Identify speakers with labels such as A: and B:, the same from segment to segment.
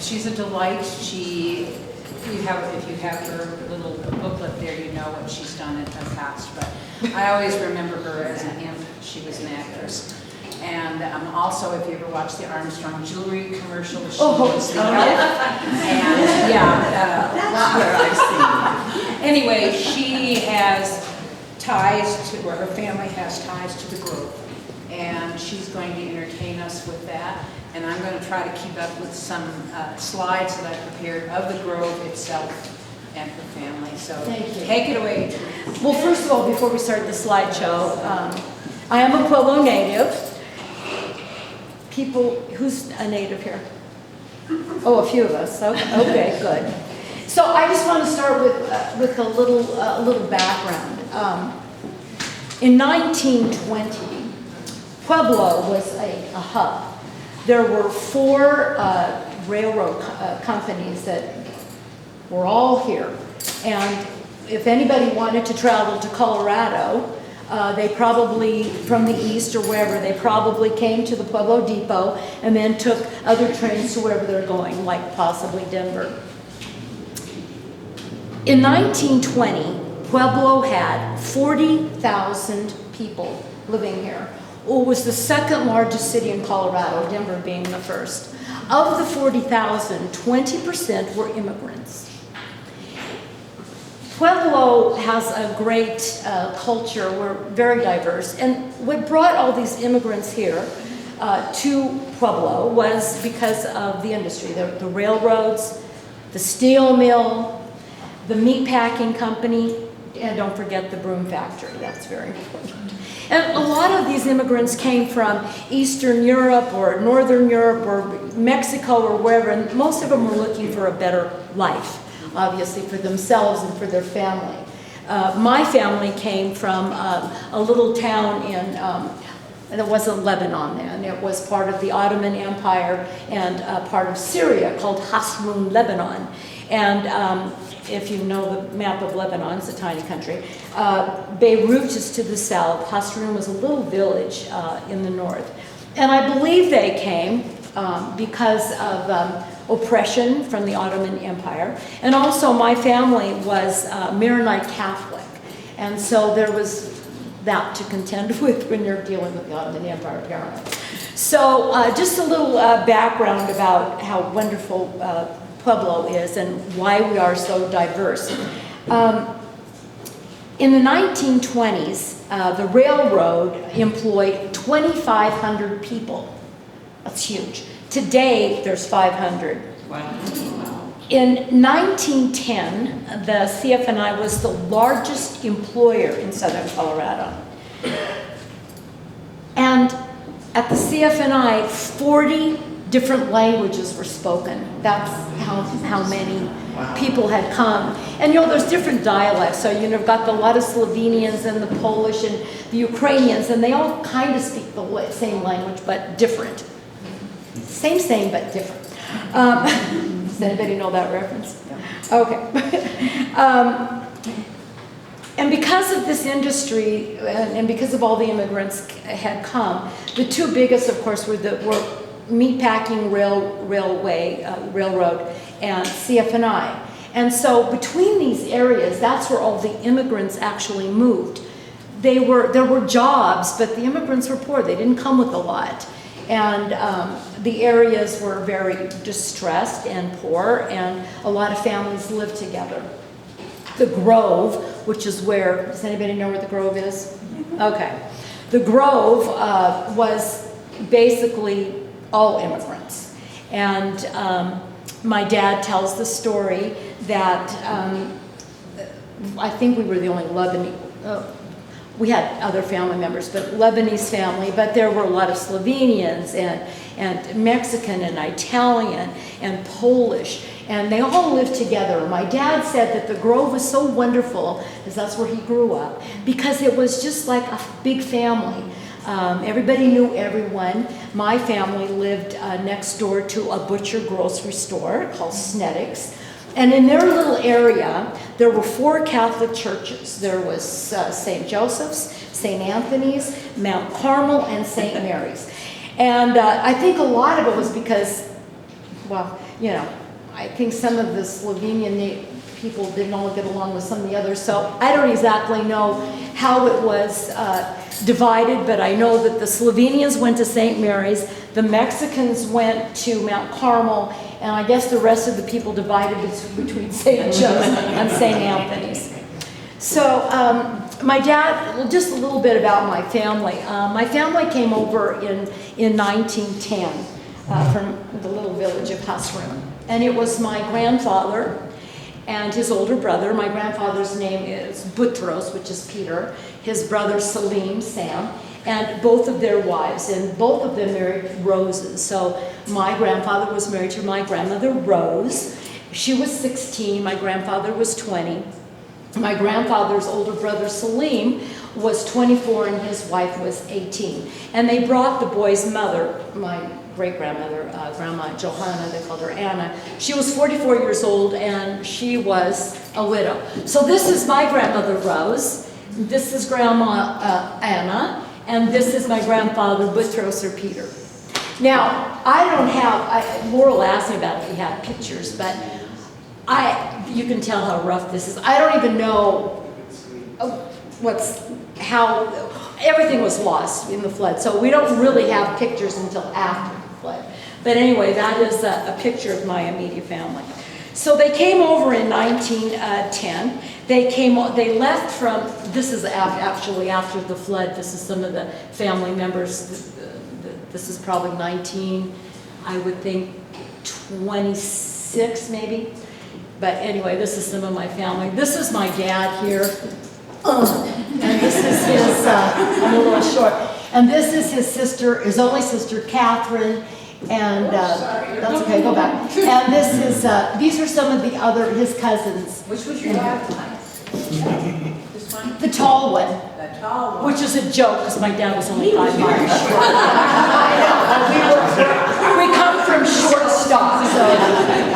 A: she's a delight. If you have her little booklet there, you know what she's done in the past. But I always remember her as an imp. She was an actress. And also, if you ever watch the Armstrong Jewelry commercial, she was the elf. And that's where I've seen her. Anyway, she has ties to, or her family has ties to the Grove. And she's going to entertain us with that. And I'm going to try to keep up with some slides that I prepared of the Grove itself and her family. So take it away.
B: Well, first of all, before we start the slideshow, I am a Pueblo native. People, who's a native here? Oh, a few of us. Okay, good. So I just want to start with a little background. In 1920, Pueblo was a hub. There were 4 railroad companies that were all here. And if anybody wanted to travel to Colorado, they probably, from the east or wherever, they probably came to the Pueblo Depot and then took other trains to wherever they're going, like possibly Denver. In 1920, Pueblo had 40,000 people living here. It was the second largest city in Colorado, Denver being the first. Of the 40,000, 20% were immigrants. Pueblo has a great culture. We're very diverse. And what brought all these immigrants here to Pueblo was because of the industry, the railroads, the steel mill, the meat packing company, and don't forget the broom factory. That's very important. And a lot of these immigrants came from Eastern Europe or Northern Europe or Mexico or wherever, and most of them were looking for a better life, obviously for themselves and for their family. My family came from a little town in, and it wasn't Lebanon then, it was part of the Ottoman Empire and part of Syria called Hasrun, Lebanon. And if you know the map of Lebanon, it's a tiny country. Beirut is to the south. Hasrun was a little village in the north. And I believe they came because of oppression from the Ottoman Empire. And also my family was Maronite Catholic. And so there was that to contend with when you're dealing with the Ottoman Empire, apparently. So just a little background about how wonderful Pueblo is and why we are so diverse. In the 1920s, the railroad employed 2,500 people. That's huge. Today, there's 500.
A: Wow.
B: In 1910, the CFNI was the largest employer in southern Colorado. And at the CFNI, 40 different languages were spoken. That's how many people had come. And you know, there's different dialects. So you've got a lot of Slovenians and the Polish and the Ukrainians, and they all kind of speak the same language, but different. Same, but different. Does anybody know that reference? Okay. And because of this industry, and because of all the immigrants had come, the 2 biggest, of course, were meatpacking railroad and CFNI. And so between these areas, that's where all the immigrants actually moved. There were jobs, but the immigrants were poor. They didn't come with a lot. And the areas were very distressed and poor, and a lot of families lived together. The Grove, which is where, does anybody know where the Grove is? Okay. The Grove was basically all immigrants. And my dad tells the story that I think we were the only Lebanese, we had other family members, but Lebanese family, but there were a lot of Slovenians and Mexican and Italian and Polish, and they all lived together. My dad said that the Grove was so wonderful, because that's where he grew up, because it was just like a big family. Everybody knew everyone. My family lived next door to a butcher grocery store called Sneddick's. And in their little area, there were 4 Catholic churches. There was St. Joseph's, St. Anthony's, Mount Carmel, and St. Mary's. And I think a lot of it was because, well, you know, I think some of the Slovenian people didn't all get along with some of the others, so I don't exactly know how it was divided, but I know that the Slovenians went to St. Mary's, the Mexicans went to Mount Carmel, and I guess the rest of the people divided between St. Joe's and St. Anthony's. So my dad, just a little bit about my family. My family came over in 1910 from the little village of Hasrun. And it was my grandfather and his older brother. My grandfather's name is Butros, which is Peter. His brother Salim, Sam, and both of their wives. And both of them married Roses. So my grandfather was married to my grandmother, Rose. She was 16, my grandfather was 20. My grandfather's older brother, Salim, was 24 and his wife was 18. And they brought the boy's mother, my great-grandmother, Grandma Johanna, they called her Anna. She was 44 years old and she was a widow. So this is my grandmother, Rose. This is Grandma Anna. And this is my grandfather, Butros or Peter. Now, I don't have, Laurel asked me about if we had pictures, but you can tell how rough this is. I don't even know how, everything was lost in the flood. So we don't really have pictures until after the flood. But anyway, that is a picture of my immediate family. So they came over in 1910. They left from, this is actually after the flood. This is some of the family members. This is probably I would think 26 maybe. But anyway, this is some of my family. This is my dad here. And this is his, I'm a little short. And this is his sister, his only sister, Catherine. And that's okay, go back. And this is, these are some of the other, his cousins.
A: Which was your dad? This one?
B: The tall one.
A: The tall one.
B: Which is a joke, because my dad was only 5 miles. We come from short stock, so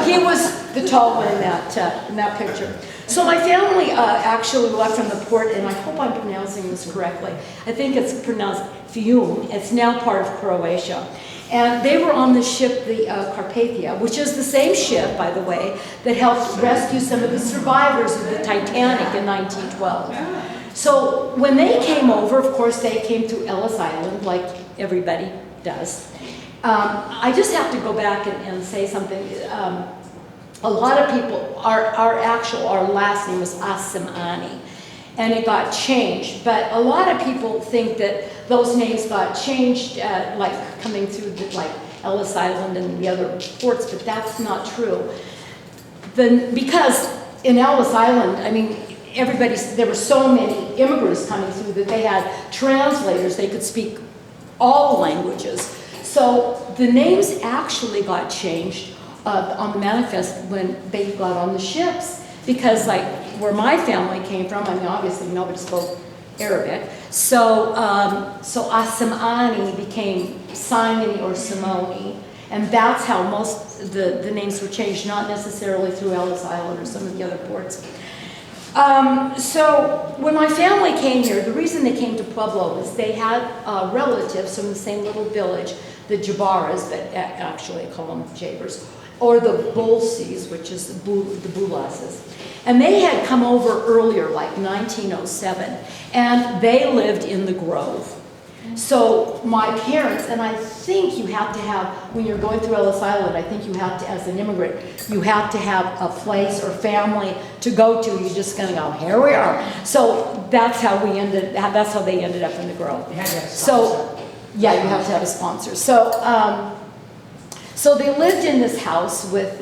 B: he was the tall one in that picture. So my family actually left from the port, and I hope I'm pronouncing this correctly. I think it's pronounced Fiume. It's now part of Croatia. And they were on the ship, the Carpathia, which is the same ship, by the way, that helped rescue some of the survivors of the Titanic in 1912. So when they came over, of course, they came to Ellis Island, like everybody does. I just have to go back and say something. A lot of people, our last name was Simony, and it got changed. But a lot of people think that those names got changed, like coming through like Ellis Island and the other ports, but that's not true. Because in Ellis Island, I mean, there were so many immigrants coming through that they had translators. They could speak all languages. So the names actually got changed on the manifest when they got on the ships, because like where my family came from, I mean, obviously nobody spoke Arabic. So Simony became Simony or Simone, and that's how most the names were changed, not necessarily through Ellis Island or some of the other ports. So when my family came here, the reason they came to Pueblo was they had relatives from the same little village, the Jabaras, but actually I call them Jabers, or the Bolses, which is the Bulases. And they had come over earlier, like 1907, and they lived in the Grove. So my parents, and I think you have to have, when you're going through Ellis Island, I think you have to, as an immigrant, you have to have a place or family to go to. You're just gonna go, here we are. So that's how they ended up in the Grove. So, yeah, you have to have a sponsor. So they lived in this house with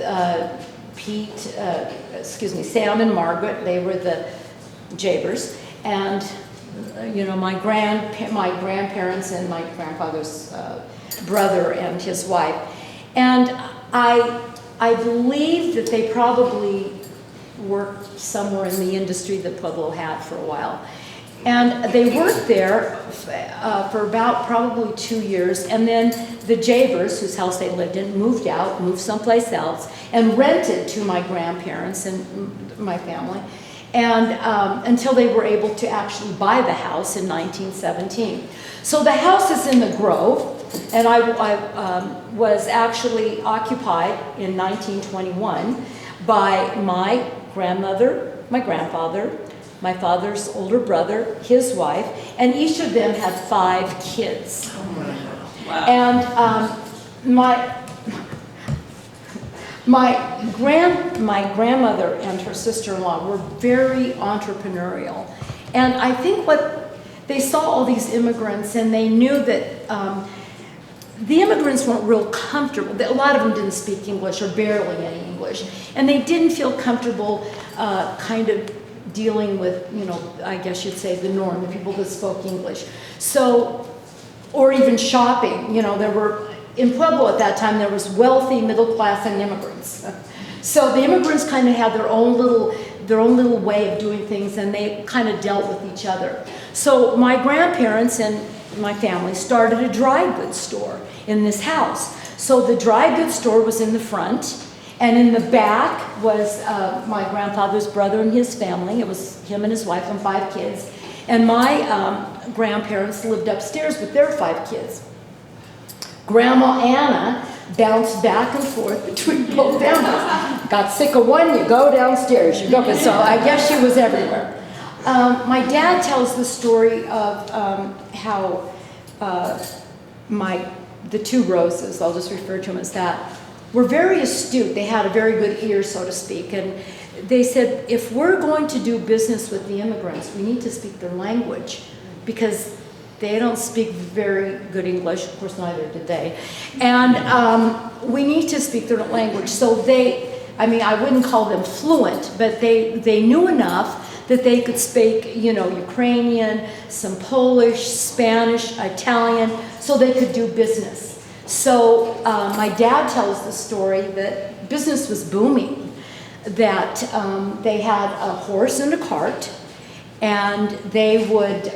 B: Sam and Margaret. They were the Jabers, and my grandparents and my grandfather's brother and his wife. And I believe that they probably worked somewhere in the industry that Pueblo had for a while. And they worked there for about probably 2 years, and then the Jabers, whose house they lived in, moved someplace else, and rented to my grandparents and my family, and until they were able to actually buy the house in 1917. So the house is in the Grove. and I was actually occupied in 1921 by my grandmother, my grandfather, my father's older brother, his wife, and each of them had 5 kids.
C: Wow.
B: And my grandmother and her sister-in-law were very entrepreneurial. And I think they saw all these immigrants and they knew that the immigrants weren't real comfortable. A lot of them didn't speak English or barely any English. And they didn't feel comfortable kind of dealing with, I guess you'd say the norm, the people that spoke English. So, or even shopping, there were, in Pueblo at that time, there was wealthy, middle class, and immigrants. So the immigrants kind of had their own little way of doing things, and they kind of dealt with each other. So my grandparents and my family started a dry goods store in this house. So the dry goods store was in the front, and in the back was my grandfather's brother and his family. It was him and his wife and 5 kids. And my grandparents lived upstairs with their 5 kids. Grandma Anna bounced back and forth between both families. Got sick of one, you go downstairs, you go. So I guess she was everywhere. My dad tells the story of how the 2 Roses, I'll just refer to them as that, were very astute. They had a very good ear, so to speak. And they said, if we're going to do business with the immigrants, we need to speak their language, because they don't speak very good English. Of course, neither did they. And we need to speak their language. So I wouldn't call them fluent, but they knew enough that they could speak, Ukrainian, some Polish, Spanish, Italian, so they could do business. So my dad tells the story that business was booming, that they had a horse and a cart, and they would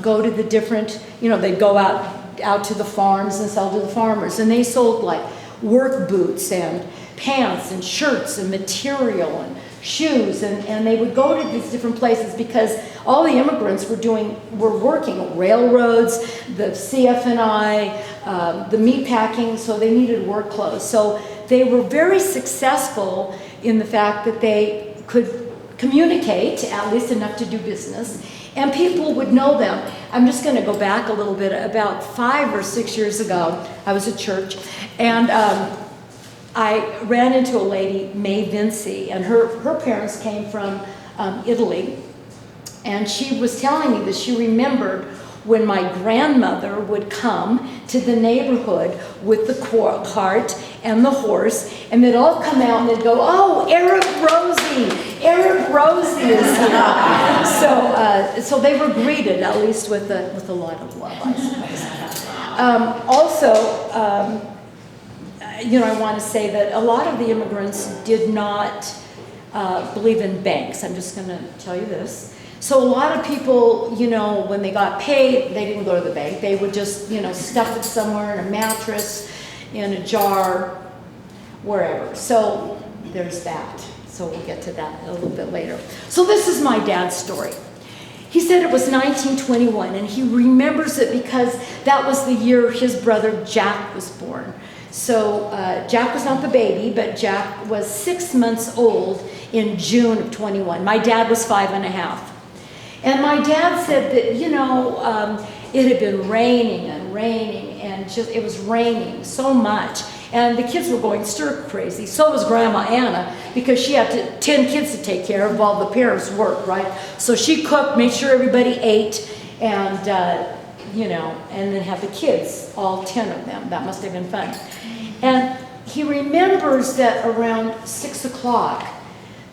B: go to the different, they'd go out to the farms and sell to the farmers, and they sold like work boots and pants and shirts and material and shoes, and they would go to these different places because all the immigrants were working railroads, the CF&I, the meat packing, so they needed work clothes. So they were very successful in the fact that they could communicate, at least enough to do business, and people would know them. I'm just going to go back a little bit. About 5 or 6 years ago, I was at church, and I ran into a lady, May Vinci, and her parents came from Italy, and she was telling me that she remembered when my grandmother would come to the neighborhood with the cart and the horse, and they'd all come out and they'd go, "Oh, Arab Rosie is here." So they were greeted, at least with a lot of love, I suppose. Also, I want to say that a lot of the immigrants did not believe in banks. I'm just going to tell you this. So a lot of people, when they got paid, they didn't go to the bank. They would just, stuff it somewhere in a mattress, in a jar, wherever. So there's that. So we'll get to that a little bit later. So this is my dad's story. He said it was 1921, and he remembers it because that was the year his brother Jack was born. So Jack was not the baby, but Jack was 6 months old in June of 21. My dad was 5 and a half. And my dad said that, it had been raining and just, it was raining so much. And the kids were going stir crazy. So was Grandma Anna, because she had 10 kids to take care of while the parents worked, right? So she cooked, made sure everybody ate, and, and then have the kids, all 10 of them. That must have been fun. And he remembers that around 6 o'clock,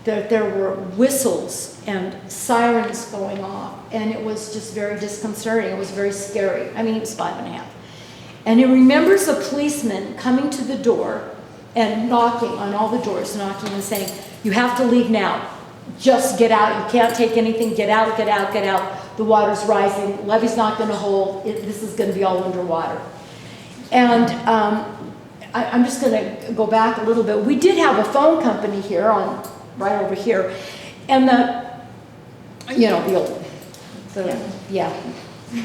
B: that there were whistles and sirens going off, and it was just very disconcerting. It was very scary. I mean, he was 5 and a half. And he remembers a policeman coming to the door and knocking on all the doors, knocking and saying, "You have to leave now. Just get out. You can't take anything. Get out, get out, get out. The water's rising. Levee's not going to hold. This is going to be all underwater." And I'm just going to go back a little bit. We did have a phone company here right over here, and the old,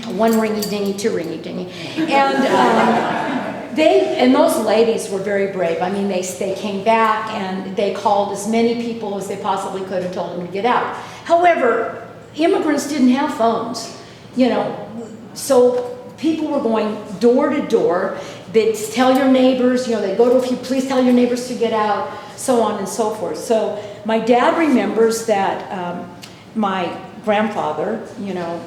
B: One ringy dingy, two ringy dingy. And those ladies were very brave. I mean, they came back and they called as many people as they possibly could and told them to get out. However, immigrants didn't have phones, you know, so people were going door to door. They'd tell your neighbors, you know, they'd go to a few, please tell your neighbors to get out, so on and so forth. So my dad remembers that my grandfather, you know,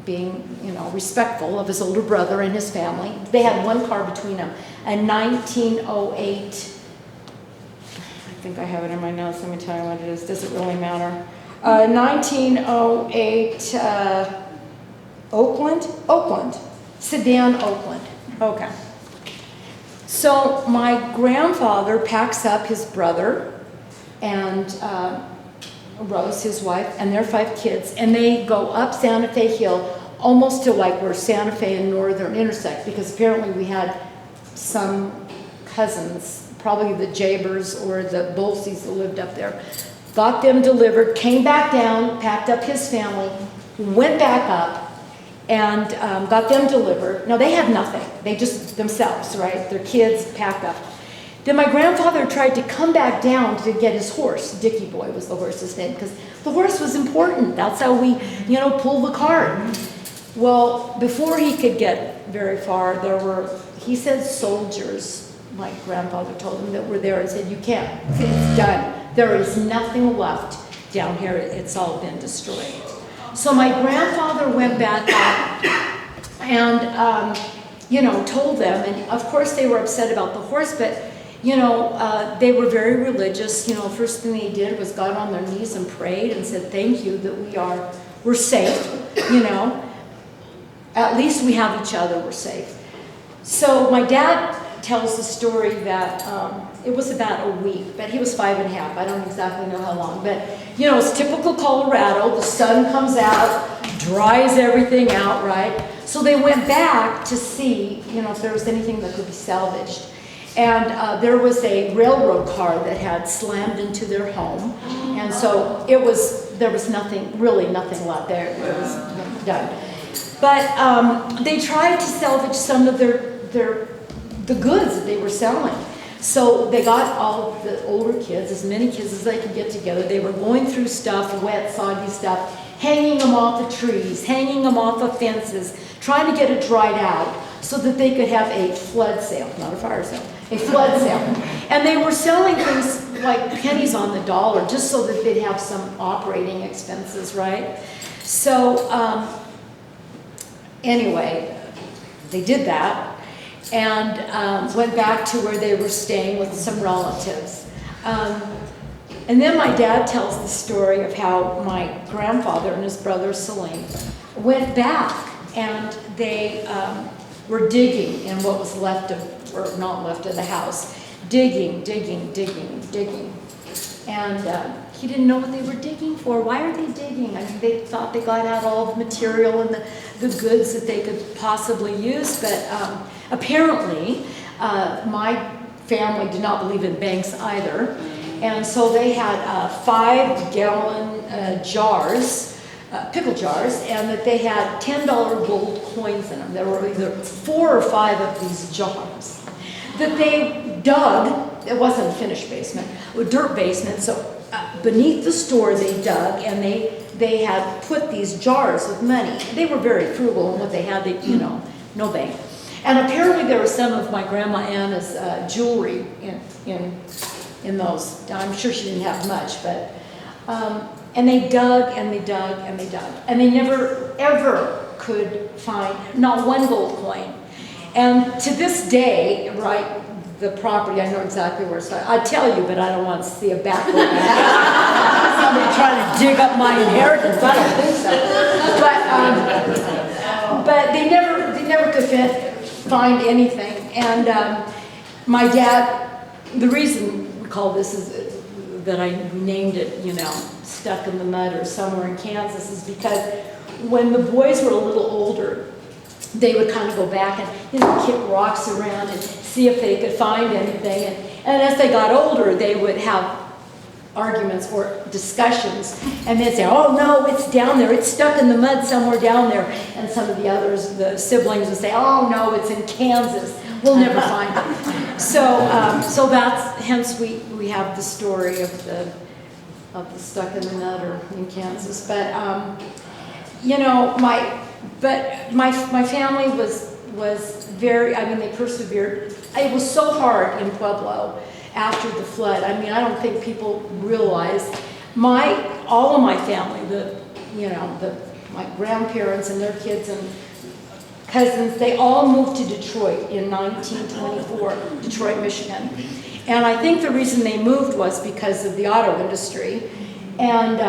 B: being, you know, respectful of his older brother and his family. They had one car between them. A 1908, I think I have it in my notes, let me tell you what it is, does it really matter? 1908 Oakland, sedan Oakland, okay. So my grandfather packs up his brother and Rose, his wife, and their 5 kids, and they go up Santa Fe Hill almost to like where Santa Fe and Northern intersect, because apparently we had some cousins, probably the Jabers or the Bolseys that lived up there. Got them delivered, came back down, packed up his family, went back up, and got them delivered. Now they had nothing, they just themselves, right? Their kids packed up. Then my grandfather tried to come back down to get his horse. Dickie Boy was the horse's name, because the horse was important. That's how we, you know, pull the cart. Well, before he could get very far, there were, he said, soldiers, my grandfather told him, that were there and said, you can't, it's done. There is nothing left down here. It's all been destroyed. So my grandfather went back up and, you know, told them, and of course they were upset about the horse, but you know, they were very religious. You know, first thing they did was got on their knees and prayed and said, thank you that we're safe, you know. At least we have each other, we're safe. So my dad tells the story that it was about a week, but he was 5 and a half. I don't exactly know how long, but you know, it's typical Colorado. The sun comes out, dries everything out, right? So they went back to see, you know, if there was anything that could be salvaged. And there was a railroad car that had slammed into their home. And so there was nothing, really nothing left there. It was done. But they tried to salvage some of the goods that they were selling. So they got all the older kids, as many kids as they could get together. They were going through stuff, wet, soggy stuff, hanging them off of trees, hanging them off of fences, trying to get it dried out so that they could have a flood sale, not a fire sale, a flood sale. And they were selling things like pennies on the dollar just so that they'd have some operating expenses, right? So anyway, they did that and went back to where they were staying with some relatives. And then my dad tells the story of how my grandfather and his brother Salim went back and they were digging in what was left of, or not left of the house, digging. And he didn't know what they were digging for. Why are they digging? I mean, they thought they got out all the material and the goods that they could possibly use, but apparently my family did not believe in banks either. And so they had 5-gallon jars, pickle jars, and that they had $10 gold coins in them. There were either 4 or 5 of these jars that they dug. It wasn't a finished basement, a dirt basement. So beneath the store they dug, and they had put these jars with money. They were very frugal in what they had. They, you know, no bank. And apparently there was some of my grandma Anna's jewelry in those. I'm sure she didn't have much, but and they dug and they dug and they dug, and they never ever could find not one gold coin. And to this day, right, the property, I know exactly where it's at. I'd tell you, but I don't want to see a backward. Somebody trying to dig up my inheritance. I don't think so. But they never could find anything. And my dad, the reason we call this is that I named it, you know, Stuck in the Mud or Somewhere in Kansas, is because when the boys were a little older, they would kind of go back and, you know, kick rocks around and see if they could find anything. And as they got older, they would have arguments or discussions, and they'd say, oh no, it's down there, it's stuck in the mud somewhere down there, and some of the others, the siblings would say, oh no, it's in Kansas, we'll never find it. So that's, hence we have the story of the stuck in the mud or in Kansas. But you know, my family was very, I mean, they persevered. It was so hard in Pueblo after the flood. I mean, I don't think people realized all of my family, my grandparents and their kids and cousins, they all moved to Detroit in 1924, Detroit, Michigan. And I think the reason they moved was because of the auto industry. And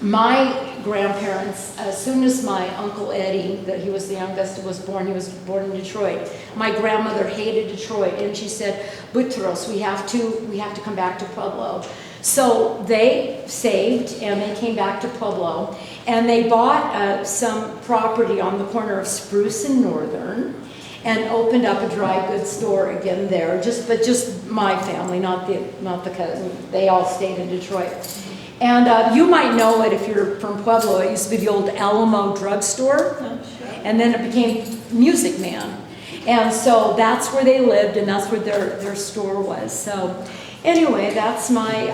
B: my grandparents, as soon as my Uncle Eddie, that he was the youngest, was born in Detroit. My grandmother hated Detroit, and she said, Butros, we have to come back to Pueblo. So they saved, and they came back to Pueblo, and they bought some property on the corner of Spruce and Northern, and opened up a dry goods store again there. But just my family, not the cousin. They all stayed in Detroit. And you might know it if you're from Pueblo. It used to be the old Alamo drugstore, and then it became Music Man. And so that's where they lived, and that's where their store was. So anyway, that's my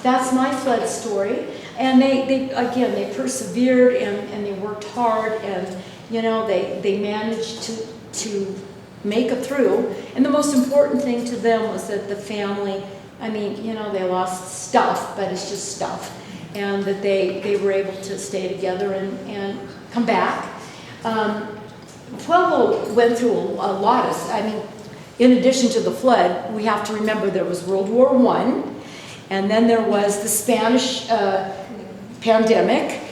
B: flood story. And they persevered and they worked hard, and you know they managed to make it through. And the most important thing to them was that the family, I mean, you know, they lost stuff, but it's just stuff. And that they were able to stay together and come back. Pueblo went through a lot of, I mean, in addition to the flood, we have to remember there was World War I, and then there was the Spanish pandemic,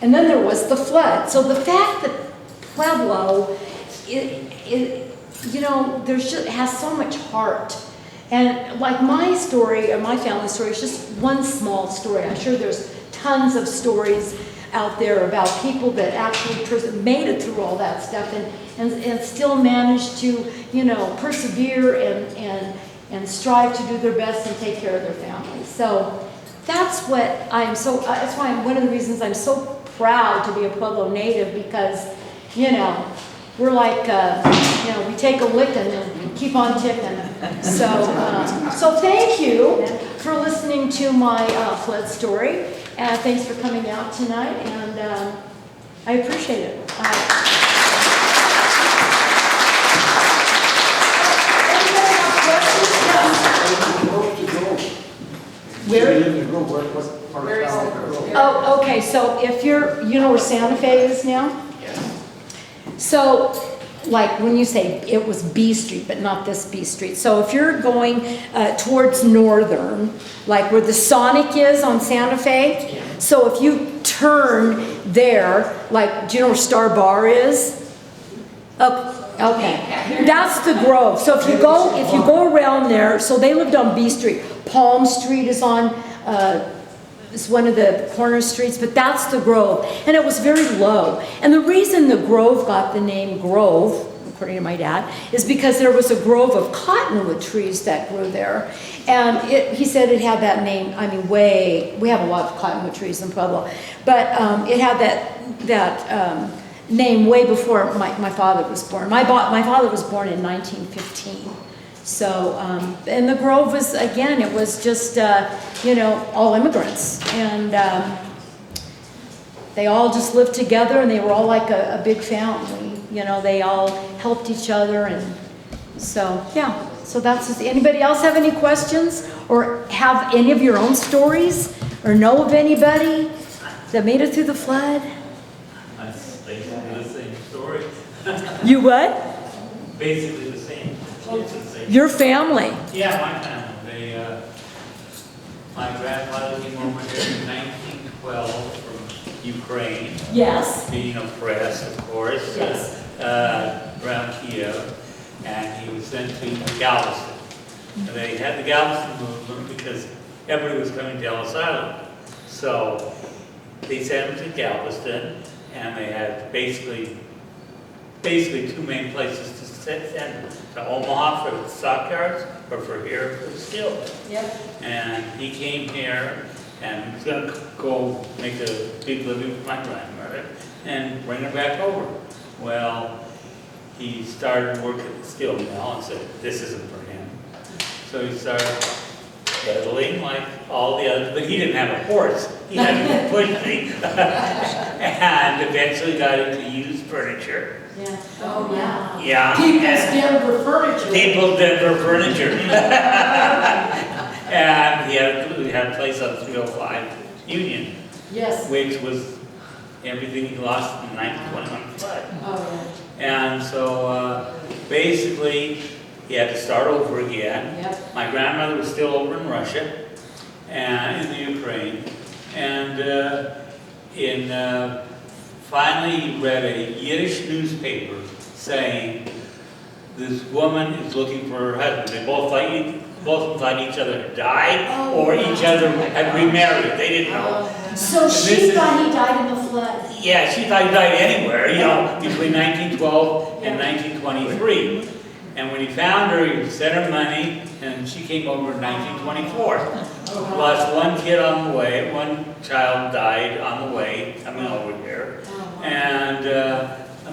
B: and then there was the flood. So the fact that Pueblo, you know, has so much heart. And like my story, or my family story, is just one small story. I'm sure there's tons of stories out there about people that actually made it through all that stuff and still managed to, you know, persevere and strive to do their best and take care of their families. So that's why one of the reasons I'm so proud to be a Pueblo native, because, you know, we're like, you know, we take a licking and keep on ticking. So thank you for listening to my flood story. And thanks for coming out tonight. And I appreciate it. Anybody have questions? Where is it? Oh, okay. So if you know where Santa Fe is now? So, like when you say it was B Street, but not this B Street. So if you're going towards Northern, like where the Sonic is on Santa Fe, so if you turn there, like, do you know where Star Bar is? Okay, that's the Grove. So if you go around there, so they lived on B Street. Palm Street is on. It's one of the corner streets, but that's the Grove. And it was very low. And the reason the Grove got the name Grove, according to my dad, is because there was a grove of cottonwood trees that grew there. And he said it had that name, I mean, we have a lot of cottonwood trees in Pueblo, but it had that name way before my father was born. My father was born in 1915. So, and the Grove was, again, it was just, you know, all immigrants. And they all just lived together, and they were all like a big family. You know, they all helped each other. And so, yeah. So that's just, anybody else have any questions? Or have any of your own stories? Or know of anybody that made it through the flood?
C: That's basically the same story.
B: You what?
C: Basically the same. It's the same.
B: Your family?
C: Yeah, my family. My grandfather came over here in 1912 from Ukraine.
B: Yes.
C: Being oppressed, of course.
B: Yes.
C: Around Kiev. And he was sent to Galveston. And they had the Galveston movement because everybody was coming to Ellis Island. So they sent him to Galveston, and they had basically two main places to send to Omaha for the stockyards or for here for the steel.
B: Yep.
C: And he came here and was going to go make a big living with my grandmother and bring her back over. Well, he started work at the steel mill and said, this isn't for him. So he started pedaling like all the others, but he didn't have a horse. He had to push me. And eventually got into used furniture.
B: Yeah. Oh, yeah.
C: Yeah.
B: People's Denver furniture.
C: People's Denver furniture. And we had a place on 305 Union,
B: Yes.
C: which was everything he lost in the 1921 flood.
B: Oh,
C: And so basically, he had to start over again.
B: Yep.
C: My grandmother was still over in Russia and in the Ukraine. And finally, he read a Yiddish newspaper saying this woman is looking for her husband. They both of them thought each other had died or each other had remarried. They didn't know.
B: So she thought he died in the flood.
C: Yeah, she thought he died anywhere, between 1912 and 1923. And when he found her, he sent her money, and she came over in 1924. Lost one kid on the way, one child died on the way, coming over here. And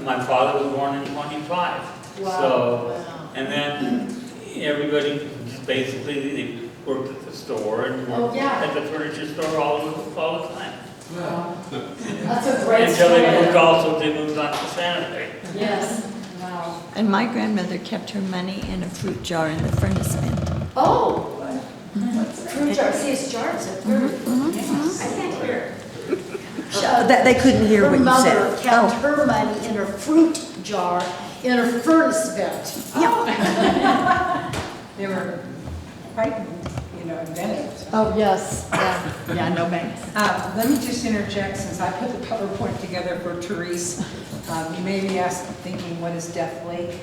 C: my father was born in 25.
B: Wow.
C: So, and then everybody just basically, they worked at the store and worked at the furniture store all the time.
B: Wow. That's a great
C: Until
B: story.
C: they moved on to Santa Fe.
B: Yes. Wow.
D: And my grandmother kept her money in a fruit jar in the furnace vent.
B: Oh. Fruit jar. See, it's jars. I can't hear.
D: That they couldn't hear what
B: Her
D: you said.
B: mother kept her money in her fruit jar in her furnace vent.
E: They were quite, inventive.
B: Oh, yes.
D: Yeah, no banks.
E: Let me just interject, since I put the PowerPoint together for Therese. You may be thinking, what is Death Lake?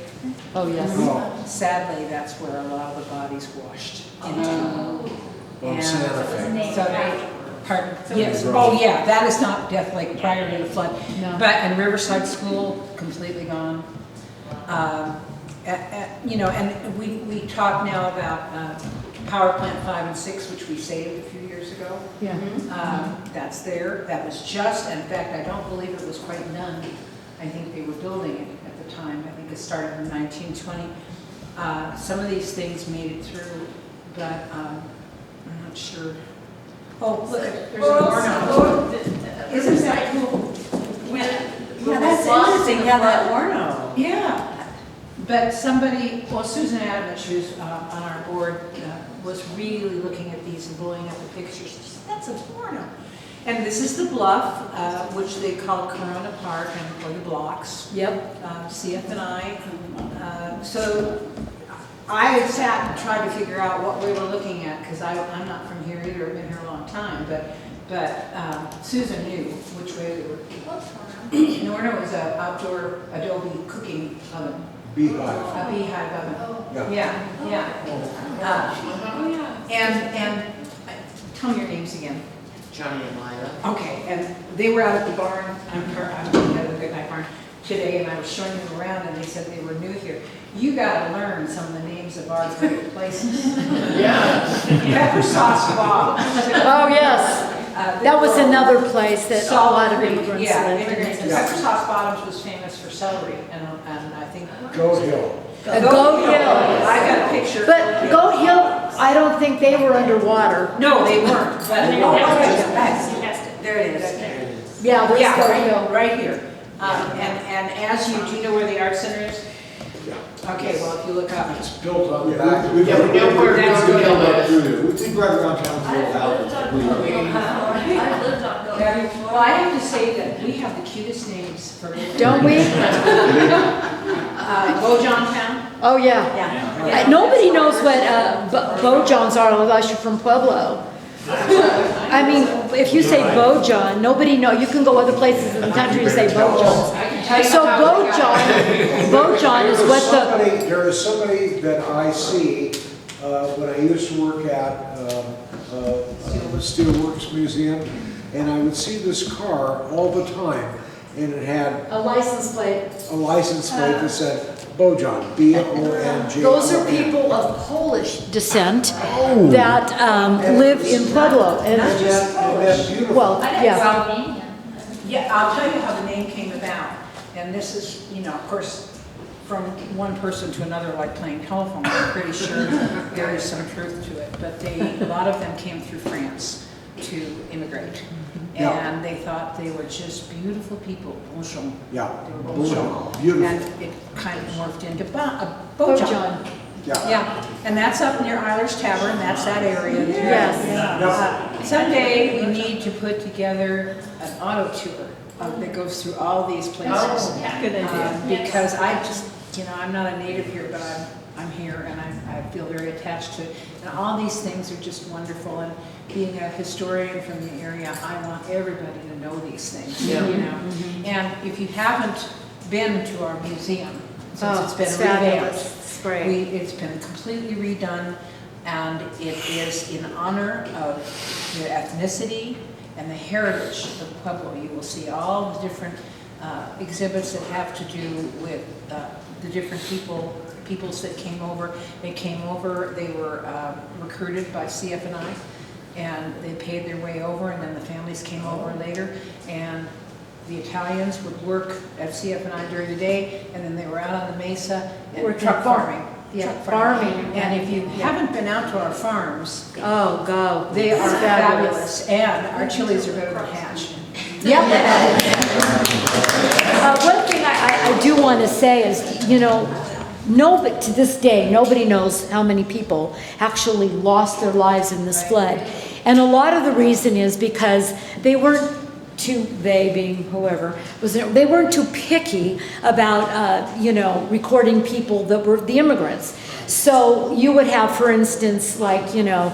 B: Oh, yes.
E: Sadly, that's where a lot of the bodies washed into. And
F: Santa Fe.
E: so pardon? Yes. Oh, yeah, that is not Death Lake prior to the flood.
B: No.
E: But, and Riverside School, completely gone. And we talk now about Power Plant 5 and 6, which we saved a few years ago.
B: Yeah.
E: That's there. That was just, in fact, I don't believe it was quite done. I think they were building it at the time. I think it started in 1920. Some of these things made it through, but I'm not sure. Oh, look, there's an Orno. Isn't that cool?
A: Yeah, that's interesting, how that Orno.
E: Yeah. But somebody, well, Susan Adams, who's on our board, was really looking at these and blowing up the pictures. She said, that's a Orno. And this is the bluff, which they call Corona Park, or the blocks.
B: Yep.
E: CF and I. So I sat and tried to figure out what we were looking at, because I'm not from here either, I've been here a long time, but Susan knew which way we were. Orno is an outdoor adobe cooking oven.
F: Beehive.
E: A beehive oven.
F: Yeah.
E: Yeah. And tell me your names again.
G: Johnny and Lila.
E: Okay, and they were out at the barn, I'm at the Good Night Barn today, and I was showing them around, and they said they were new here. You gotta learn some of the names of our great places.
G: Yeah.
E: Pepper Sauce Bob.
B: Oh, yes. That was another place that a lot of immigrants
E: Yeah,
B: lived.
E: immigrants. And Pepper Sauce Bottoms was famous for celery, and I think.
F: Goat Hill.
B: Goat Hill.
E: I got a picture.
B: But Goat Hill, I don't think they were underwater.
E: No, they weren't, but.
A: There it is.
B: Yeah, there's
E: Yeah,
B: Goat Hill.
E: right here. And as do you know where the art center is?
F: Yeah.
E: Okay, well, if you look up,
F: It's built on the back.
G: Yeah, we know where
E: That's
G: Goat Hill
E: good.
G: is.
F: We drive around town with little houses.
A: I've lived on Goat Hill.
E: well, I have to say that we have the cutest names for.
B: Don't we?
E: Bojon Town.
B: Oh, yeah.
A: Yeah.
B: Nobody knows what Bojons are unless you're from Pueblo. I mean, if you say Bojon, nobody knows. You can go other places in the country and say Bojons. So Bojon is what the...
F: There is somebody that I see when I used to work at the Steelworks Museum, and I would see this car all the time, and it had
B: A license plate.
F: a license plate that said Bojan, B-O-N-J.
B: Those are people of Polish descent that live in Pueblo.
F: And that beautiful.
B: Well, yeah.
E: Well, yeah, I'll tell you how the name came about. And this is, you know, of course, from one person to another, like playing telephone, I'm pretty sure there is some truth to it. But a lot of them came through France to immigrate.
F: Yeah.
E: And they thought they were just beautiful people. Bonjour.
F: Yeah,
E: They were
F: Bojan, beautiful.
E: And it kind of morphed into Bojan.
B: Bojan.
E: Yeah, and that's up near Eiler's Tavern, that's that area there.
B: Yes.
E: Someday we need to put together an auto tour that goes through all these places.
D: Good idea.
E: Because I just, you know, I'm not a native here, but I'm here and I feel very attached to it. And all these things are just wonderful, and being a historian from the area, I want everybody to know these things, you know. And if you haven't been to our museum, since it's been revamped,
B: It's great.
E: it's been completely redone, and it is in honor of the ethnicity and the heritage of Pueblo. You will see all the different exhibits that have to do with the different peoples that came over. They came over, they were recruited by CF&I, and they paid their way over, and then the families came over later, and the Italians would work at CF&I during the day, and then they were out on the mesa and
B: Working
E: truck farming.
B: Truck farming.
E: And if you haven't been out to our farms,
B: Oh, go.
E: they are
B: It's
E: fabulous, and our chilies are better than Hatch.
B: One thing I do want to say is, you know, but to this day, nobody knows how many people actually lost their lives in this flood. And a lot of the reason is because they weren't they being whoever, they weren't too picky about, you know, recording people that were the immigrants. So you would have, for instance, like, you know,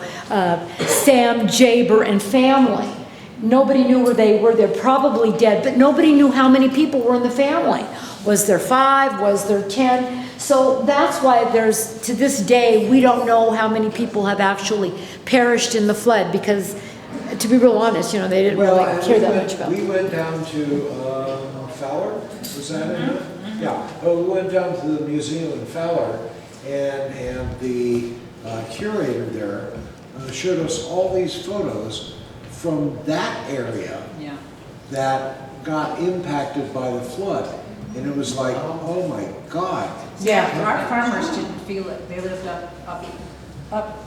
B: Sam, Jaber, and family. Nobody knew where they were. They're probably dead, but nobody knew how many people were in the family. Was there 5? Was there 10? So that's why there's, to this day, we don't know how many people have actually perished in the flood, because, to be real honest, you know, they didn't really care that much about it.
F: We went down to Fowler, was that it? Yeah, we went down to the museum in Fowler, and the curator there showed us all these photos from that area
E: Yeah.
F: that got impacted by the flood. And it was like, oh my God.
E: Yeah, our farmers didn't feel it. They lived up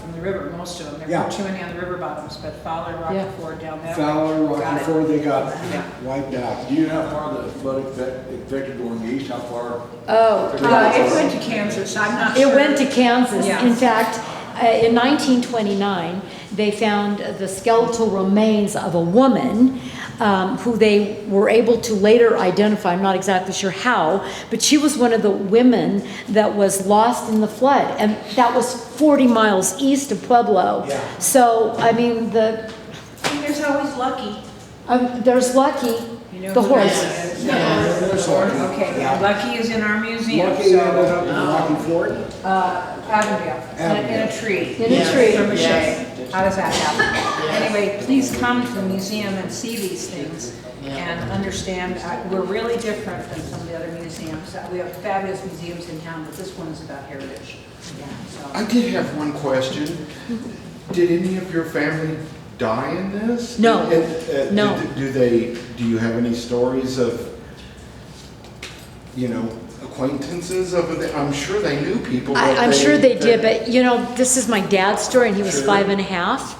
E: from the river, most of them. There
F: Yeah.
E: weren't too many on the river bottoms, but Fowler,
B: Yeah.
E: Rocky Ford down that way.
F: Fowler,
E: Got
F: Rocky
E: it.
F: Ford, they got
E: Yeah.
F: wiped out.
H: Do you know how far the flood affected going east? How far?
B: Oh,
E: It went to Kansas, I'm not sure.
B: it went to Kansas.
E: Yeah.
B: In fact, in 1929, they found the skeletal remains of a woman who they were able to later identify. I'm not exactly sure how, but she was one of the women that was lost in the flood, and that was 40 miles east of Pueblo.
F: Yeah.
B: So, I mean,
E: And there's always Lucky.
B: there's Lucky,
E: You know
B: the
E: who that
B: horse.
E: is?
F: There's Lucky.
E: Okay,
F: Yeah.
E: Lucky is in our museum,
F: Lucky ended
E: so,
F: up in Rocky Ford?
E: Avondale, in a tree.
B: In a tree.
E: From a
G: Yes.
E: shade. How does that happen? Anyway, please come to the museum and see these things and understand, we're really different than some of the other museums. We have fabulous museums in town, but this one is about heritage.
H: I did have one question. Did any of your family die in this?
B: No. No.
H: Do you have any stories of, you know, acquaintances of it? I'm sure they knew people.
B: I'm sure they did, but you know, this is my dad's story, and he was
H: Sure.
B: 5.5.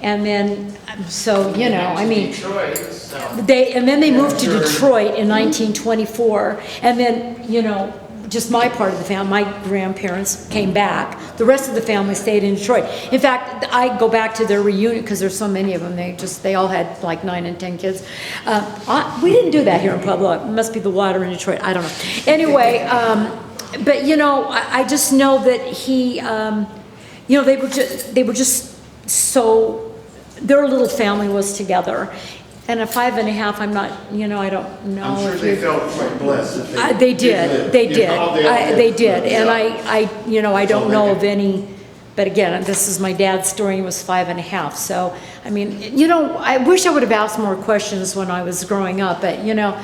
B: And then, so, you know, I mean,
G: Detroit, so.
B: and then they moved to
H: Sure.
B: Detroit in 1924. And then, you know, just my part of the family, my grandparents came back. The rest of the family stayed in Detroit. In fact, I go back to their reunion because there's so many of them. They all had like 9 and 10 kids. We didn't do that here in Pueblo. It must be the water in Detroit. I don't know. Anyway, but you know, I just know that he, you know, they were just so, their little family was together. And a 5.5, I'm not, you know, I don't know.
H: I'm sure
B: if
H: they
B: you-
H: felt quite blessed that
B: They did, they did, they did, and
H: Yeah.
B: you know, I don't
H: So
B: know
H: they
B: of any, but again, this is my dad's story, he was 5.5, so, I mean, you know, I wish I would have asked more questions when I was growing up, but, you know,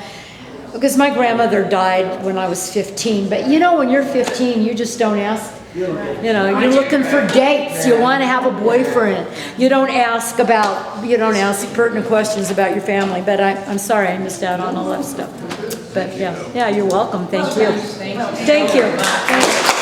B: because my grandmother died when I was 15, but you know, when you're 15, you just don't ask. You know, you're looking for dates. You want to have a boyfriend. You don't ask pertinent questions about your family. But I'm sorry I missed out on all that stuff. But yeah, you're welcome. Thank you. Thank you.